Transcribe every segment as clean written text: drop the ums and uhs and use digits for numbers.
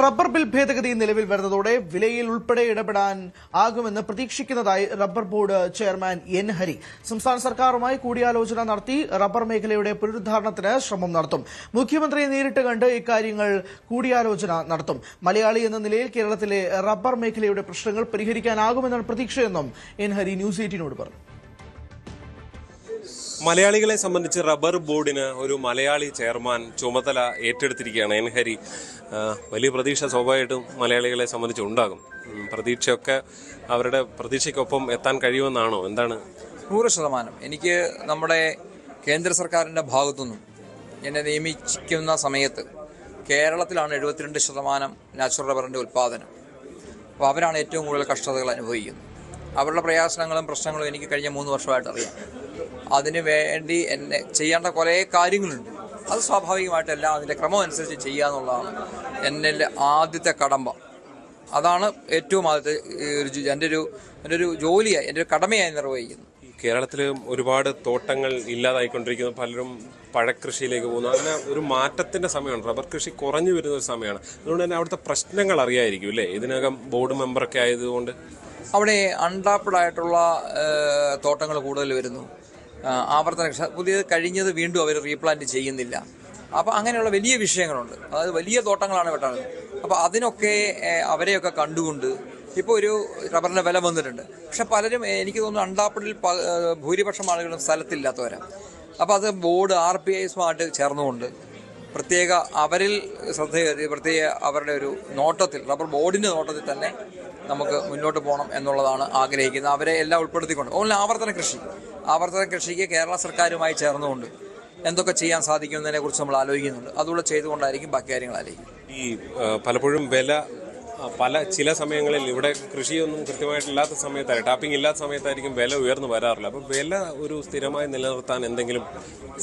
Rubber bill ഭേദഗതി നിലവിൽ വരുന്നതോടെ വിലയിൽ ഉൾപ്പെടെ ഇടപെടാൻ ആകുമെന്ന് പ്രതീക്ഷിക്കുന്നതായി rubber board chairman N Hari. സംസ്ഥാന സർക്കാരുമായി കൂടിയാലോചന നടത്തി റബ്ബർ മേഖലയുടെ പുനരുദ്ധാരണത്തിന് ശ്രമം നടത്തും. മുഖ്യമന്ത്രിയെ നേരിട്ട് കണ്ട് ഇക്കാര്യങ്ങൾ കൂടിയാലോചന നടത്തും. മലയാളി എന്ന നിലയിൽ കേരളത്തിലെ റബ്ബർ മേഖലയുടെ പ്രശ്നങ്ങൾ പരിഹരിക്കാനാകുമെന്നാണ് പ്രതീക്ഷയെന്നും എൻ ഹരി ന്യൂസ് 18നോട് പറഞ്ഞു. മലയാളികളെ സംബന്ധിച്ച് റബ്ബർ ബോർഡിന് ഒരു മലയാളി ചെയർമാൻ ചുമതല ഏറ്റെടുത്തിരിക്കുകയാണ് എൻ ഹരി. വലിയ പ്രതീക്ഷ സ്വാഭാവികമായിട്ടും മലയാളികളെ സംബന്ധിച്ച് ഉണ്ടാകും. പ്രതീക്ഷയൊക്കെ അവരുടെ പ്രതീക്ഷയ്ക്കൊപ്പം എത്താൻ കഴിയുമെന്നാണോ? എന്താണ്? 100%. എനിക്ക് നമ്മുടെ കേന്ദ്ര സർക്കാരിൻ്റെ ഭാഗത്തുനിന്നും എന്നെ നിയമിക്കുന്ന സമയത്ത് കേരളത്തിലാണ് 72% നാച്ചുറൽ റബ്ബറിൻ്റെ ഉൽപ്പാദനം. അപ്പോൾ അവരാണ് ഏറ്റവും കൂടുതൽ കഷ്ടതകൾ അനുഭവിക്കുന്നത്. അവരുടെ പ്രയാസങ്ങളും പ്രശ്നങ്ങളും എനിക്ക് കഴിഞ്ഞ 3 വർഷമായിട്ട് അറിയാം. അതിനു വേണ്ടി എന്നെ ചെയ്യേണ്ട കുറേ കാര്യങ്ങളുണ്ട്. അത് സ്വാഭാവികമായിട്ടെല്ലാം അതിൻ്റെ ക്രമം അനുസരിച്ച് ചെയ്യുക എന്നുള്ളതാണ് എൻ്റെ ആദ്യത്തെ കടമ്പ. അതാണ് ഏറ്റവും ആദ്യത്തെ എൻ്റെ ഒരു ജോലിയായി, എൻ്റെ ഒരു കടമയായി നിർവഹിക്കുന്നത്. കേരളത്തിൽ ഒരുപാട് തോട്ടങ്ങൾ ഇല്ലാതായിക്കൊണ്ടിരിക്കുന്നു. പലരും പഴക്കൃഷിയിലേക്ക് പോകുന്നു. അങ്ങനെ ഒരു മാറ്റത്തിന്റെ സമയമാണ്. റബ്ബർ കൃഷി കുറഞ്ഞു വരുന്ന ഒരു സമയമാണ്. അതുകൊണ്ട് തന്നെ അവിടുത്തെ പ്രശ്നങ്ങൾ അറിയായിരിക്കും അല്ലേ? ഇതിനകം ബോർഡ് മെമ്പറൊക്കെ ആയതുകൊണ്ട് അവിടെ അൺടാപ്ഡ് ആയിട്ടുള്ള തോട്ടങ്ങൾ കൂടുതൽ വരുന്നു. ആവർത്തന കൃഷി പുതിയത് കഴിഞ്ഞത് വീണ്ടും അവർ റീപ്ലാന്റ് ചെയ്യുന്നില്ല. അപ്പോൾ അങ്ങനെയുള്ള വലിയ വിഷയങ്ങളുണ്ട്. അതായത് വലിയ തോട്ടങ്ങളാണ് വെട്ടാറുള്ളത്. അപ്പോൾ അതിനൊക്കെ അവരെയൊക്കെ കണ്ടുകൊണ്ട് ഇപ്പോൾ ഒരു റബ്ബറിൻ്റെ വില വന്നിട്ടുണ്ട്. പക്ഷെ പലരും എനിക്ക് തോന്നുന്നു അൺടാപ്ഡിൽ ഭൂരിപക്ഷം ആളുകളും സ്ഥലത്തില്ലാത്തവരാണ്. അപ്പോൾ അത് ബോർഡ് RPIസുമായിട്ട് ചേർന്നുകൊണ്ട് പ്രത്യേക അവരിൽ പ്രത്യേക അവരുടെ ഒരു നോട്ടത്തിൽ, റബ്ബർ ബോർഡിൻ്റെ നോട്ടത്തിൽ തന്നെ നമുക്ക് മുന്നോട്ട് പോകണം എന്നുള്ളതാണ് ആഗ്രഹിക്കുന്നത്. അവരെ എല്ലാം ഉൾപ്പെടുത്തിക്കൊണ്ട് ഓൺലൈൻ ആവർത്തന കൃഷിക്ക് കേരള സർക്കാരുമായി ചേർന്നുകൊണ്ട് എന്തൊക്കെ ചെയ്യാൻ സാധിക്കുന്നതിനെ കുറിച്ച് നമ്മൾ ആലോചിക്കുന്നുണ്ട്. അതുകൂടെ ചെയ്തുകൊണ്ടായിരിക്കും ബാക്കി കാര്യങ്ങൾ ആലോചിക്കും. ഈ പലപ്പോഴും വില ചില സമയങ്ങളിൽ ഇവിടെ കൃഷിയൊന്നും കൃത്യമായിട്ടില്ലാത്ത സമയത്തായിരിക്കും, ടാപ്പിംഗ് ഇല്ലാത്ത സമയത്തായിരിക്കും വില ഉയർന്നു വരാറില്ല. അപ്പോൾ വില ഒരു സ്ഥിരമായി നിലനിർത്താൻ എന്തെങ്കിലും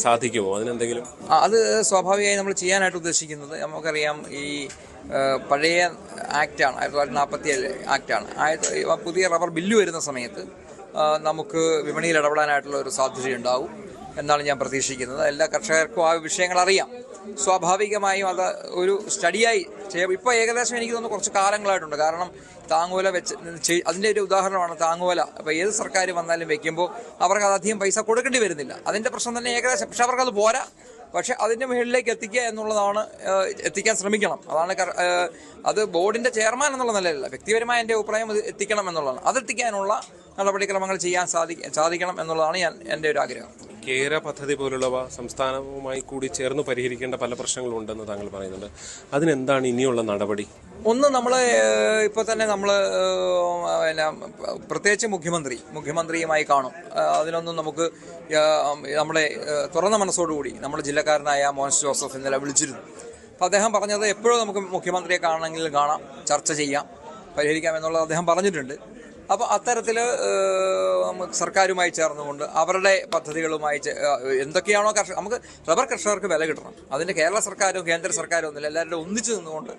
സാധിക്കുമോ? അതിനെന്തെങ്കിലും അത് സ്വാഭാവികമായി നമ്മൾ ചെയ്യാനായിട്ട് ഉദ്ദേശിക്കുന്നത്, നമുക്കറിയാം ഈ പഴയ ആക്റ്റാണ് 1947 ആക്റ്റാണ്. പുതിയ റബ്ബർ ബില്ല് വരുന്ന സമയത്ത് നമുക്ക് വിപണിയിൽ ഇടപെടാനായിട്ടുള്ള ഒരു സാധ്യതയുണ്ടാവും എന്നാണ് ഞാൻ പ്രതീക്ഷിക്കുന്നത്. എല്ലാ കർഷകർക്കും ആ വിഷയങ്ങൾ അറിയാം. സ്വാഭാവികമായും അത് ഒരു സ്റ്റഡിയായി ചെയ്യാം. ഇപ്പോൾ ഏകദേശം എനിക്ക് തോന്നുന്നു കുറച്ച് കാലങ്ങളായിട്ടുണ്ട്. കാരണം താങ്ങോല വെച്ച് അതിൻ്റെ ഒരു ഉദാഹരണമാണ് താങ്ങോല. അപ്പോൾ ഏത് സർക്കാർ വന്നാലും വെക്കുമ്പോൾ അവർക്ക് അത് അധികം പൈസ കൊടുക്കേണ്ടി വരുന്നില്ല. അതിൻ്റെ പ്രശ്നം തന്നെ ഏകദേശം. പക്ഷെ അവർക്കത് പോരാ. പക്ഷെ അതിൻ്റെ മുകളിലേക്ക് എത്തിക്കുക എന്നുള്ളതാണ്, എത്തിക്കാൻ ശ്രമിക്കണം. അതാണ് അത് ബോർഡിൻ്റെ ചെയർമാൻ എന്നുള്ള നിലയിലല്ല, വ്യക്തിപരമായ എൻ്റെ അഭിപ്രായം അത് എത്തിക്കണം എന്നുള്ളതാണ്. അതെത്തിക്കാനുള്ള നടപടിക്രമങ്ങൾ ചെയ്യാൻ സാധിക്കണം എന്നുള്ളതാണ് എൻ്റെ ഒരു ആഗ്രഹം. കേര പദ്ധതി പോലുള്ളവ സംസ്ഥാനവുമായി കൂടി ചേർന്ന് പരിഹരിക്കേണ്ട പല പ്രശ്നങ്ങളുണ്ടെന്ന് താങ്കൾ പറയുന്നുണ്ട്. അതിനെന്താണ് ഇനിയുള്ള നടപടി? ഒന്ന്, നമ്മൾ ഇപ്പോൾ തന്നെ നമ്മൾ പ്രത്യേകിച്ച് മുഖ്യമന്ത്രിയുമായി കാണും. അതിനൊന്നും നമുക്ക് നമ്മുടെ തുറന്ന മനസ്സോടുകൂടി നമ്മുടെ ജില്ലക്കാരനായ മോൻസ് ജോസഫ് ഇന്നലെ വിളിച്ചിരുന്നു. അപ്പോൾ അദ്ദേഹം പറഞ്ഞത് എപ്പോഴും നമുക്ക് മുഖ്യമന്ത്രിയെ കാണണമെങ്കിൽ കാണാം, ചർച്ച ചെയ്യാം, പരിഹരിക്കാം എന്നുള്ളത് അദ്ദേഹം പറഞ്ഞിട്ടുണ്ട്. അപ്പോൾ അത്തരത്തിൽ സർക്കാരുമായി ചേർന്നുകൊണ്ട് അവരുടെ പദ്ധതികളുമായി എന്തൊക്കെയാണോ നമുക്ക് റബ്ബർ കർഷകർക്ക് വില കിട്ടണം. അതിൻ്റെ കേരള സർക്കാരും കേന്ദ്ര സർക്കാരും ഒന്നുമില്ല, എല്ലാവരുടെ ഒന്നിച്ചു നിന്നുകൊണ്ട്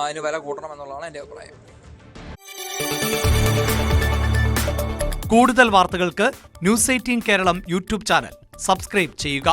അതിന് വില കൂട്ടണം എന്നുള്ളതാണ് എൻ്റെ അഭിപ്രായം. കൂടുതൽ വാർത്തകൾക്ക് news 18 Keralam YouTube channel subscribe ചെയ്യുക.